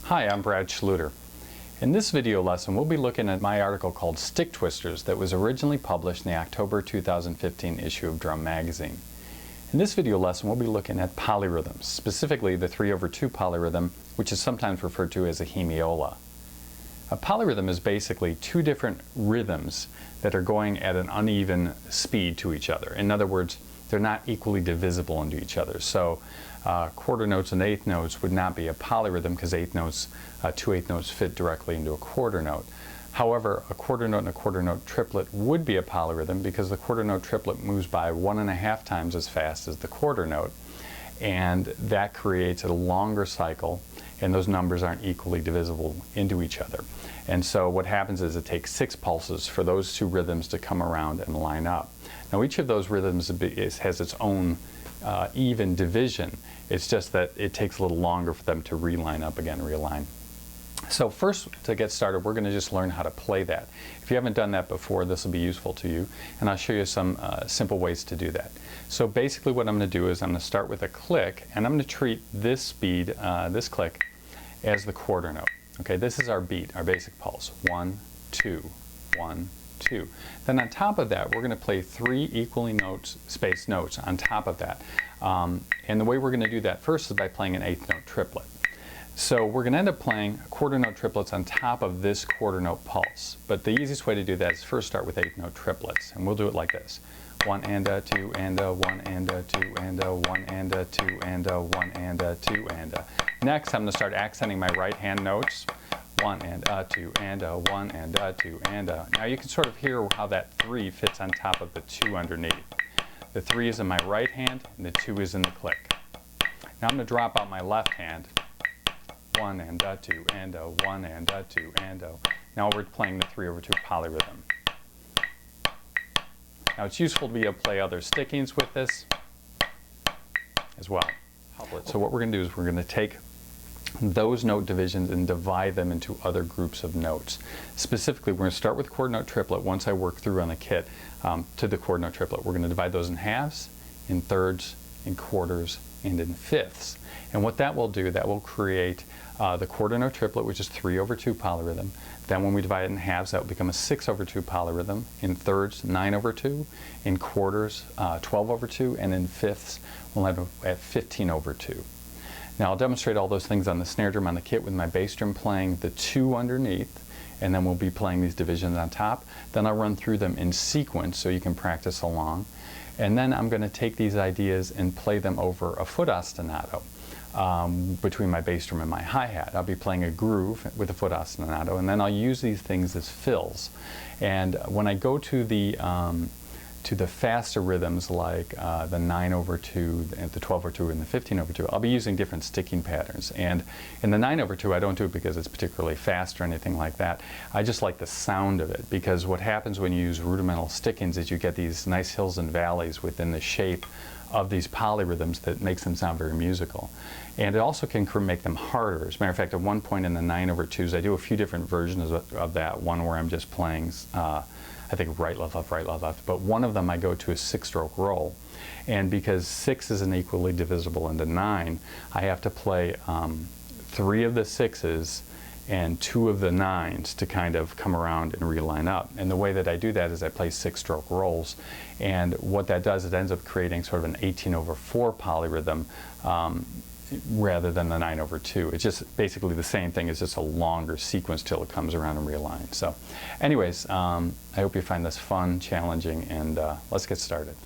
Hi, I'm Brad Schluter. In this video lesson, we'll be looking at my article called Stick Twisters that was originally published in the October 2015 issue of Drum Magazine. In this video lesson, we'll be looking at polyrhythms, specifically the 3/2 polyrhythm, which is sometimes referred to as a hemiola. A polyrhythm is basically two different rhythms that are going at an uneven speed to each other. In other words, they're not equally divisible into each other. So quarter notes and eighth notes would not be a polyrhythm because two eighth notes fit directly into a quarter note. However, a quarter note and a quarter note triplet would be a polyrhythm because the quarter note triplet moves by 1.5 times as fast as the quarter note, and that creates a longer cycle, and those numbers aren't equally divisible into each other. And so what happens is it takes 6 pulses for those two rhythms to come around and line up. Now each of those rhythms has its own even division. It's just that it takes a little longer for them to reline up again, realign. So first, to get started, we're going to just learn how to play that. If you haven't done that before, this will be useful to you, and I'll show you some simple ways to do that. So basically what I'm going to do is I'm going to start with a click, and I'm going to treat this speed, this click, as the quarter note. Okay, this is our beat, our basic pulse. 1, 2, 1, 2. Then on top of that, we're going to play 3 equally spaced notes on top of that. And the way we're going to do that first is by playing an eighth note triplet. So we're going to end up playing quarter note triplets on top of this quarter note pulse. But the easiest way to do that is first start with eighth note triplets. And we'll do it like this. 1 and a 2 and a 1 and a 2 and a 1 and a 2 and a 1 and a 2 and a. Next, I'm going to start accenting my right hand notes. 1 and a 2 and a 1 and a 2 and a. Now you can sort of hear how that 3 fits on top of the 2 underneath. The 3 is in my right hand and the 2 is in the click. Now I'm going to drop out my left hand. 1 and a 2 and a 1 and a 2 and a. Now we're playing the 3/2 polyrhythm. Now it's useful to be able to play other stickings with this as well. So what we're going to do is we're going to take those note divisions and divide them into other groups of notes. Specifically, we're going to start with quarter note triplet. Once I work through on the kit to the quarter note triplet, we're going to divide those in halves, in thirds, in quarters, and in fifths. And what that will do, that will create the quarter note triplet, which is 3/2 polyrhythm. Then when we divide it in halves, that will become a 6/2 polyrhythm. In thirds, 9/2. In quarters, 12/2. And in fifths, we'll end up at 15/2. Now I'll demonstrate all those things on the snare drum on the kit with my bass drum playing the 2 underneath, and then we'll be playing these divisions on top. Then I'll run through them in sequence so you can practice along. And then I'm going to take these ideas and play them over a foot ostinato between my bass drum and my hi-hat. I'll be playing a groove with a foot ostinato, and then I'll use these things as fills. And when I go to the faster rhythms like the 9/2, the 12/2, and the 15/2, I'll be using different sticking patterns. And in the 9/2, I don't do it because it's particularly fast or anything like that. I just like the sound of it, because what happens when you use rudimental stickings is you get these nice hills and valleys within the shape of these polyrhythms that makes them sound very musical. And it also can make them harder. As a matter of fact, at one point in the 9/2s, I do a few different versions of that. One where I'm just playing I think right, left, left, right, left, left. But one of them I go to a 6-stroke roll. And because 6 isn't equally divisible into 9, I have to play 3 of the 6s and 2 of the 9s to kind of come around and realign up. And the way that I do that is I play 6-stroke rolls. And what that does, it ends up creating sort of an 18/4 polyrhythm rather than the 9/2. It's just basically the same thing. It's just a longer sequence till it comes around and realigns. So anyways, I hope you find this fun, challenging, and let's get started.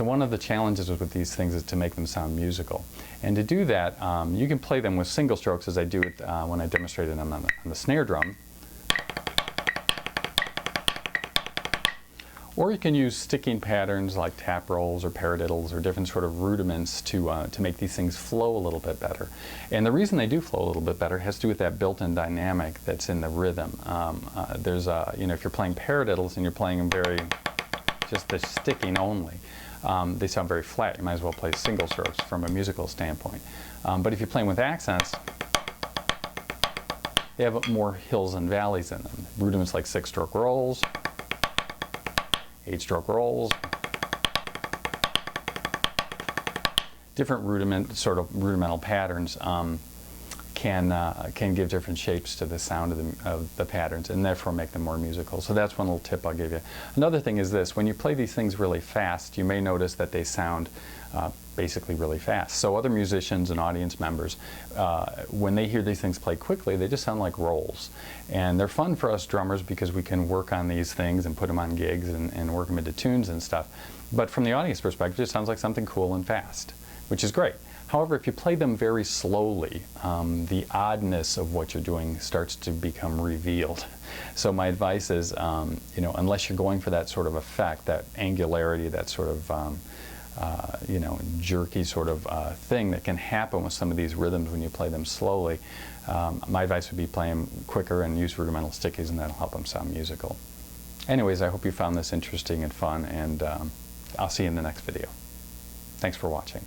So one of the challenges with these things is to make them sound musical. And to do that, you can play them with single strokes, as I do it when I demonstrated them on the snare drum. Or you can use sticking patterns like tap rolls or paradiddles or different sort of rudiments to make these things flow a little bit better. And the reason they do flow a little bit better has to do with that built-in dynamic that's in the rhythm. There's if you're playing paradiddles and you're playing them just the sticking only, they sound very flat. You might as well play single strokes from a musical standpoint. But if you're playing with accents, they have more hills and valleys in them. Rudiments like 6-stroke rolls, 8-stroke rolls, different rudimental patterns can give different shapes to the sound of the patterns, and therefore make them more musical. So that's one little tip I'll give you. Another thing is this: when you play these things really fast, you may notice that they sound basically really fast. So other musicians and audience members, when they hear these things played quickly, they just sound like rolls. And they're fun for us drummers because we can work on these things and put them on gigs and work them into tunes and stuff. But from the audience perspective, it sounds like something cool and fast, which is great. However, if you play them very slowly, the oddness of what you're doing starts to become revealed. So my advice is, unless you're going for that sort of effect, that angularity, that sort of jerky sort of thing that can happen with some of these rhythms when you play them slowly, my advice would be play them quicker and use rudimental stickies, and that'll help them sound musical. Anyways, I hope you found this interesting and fun, and I'll see you in the next video. Thanks for watching.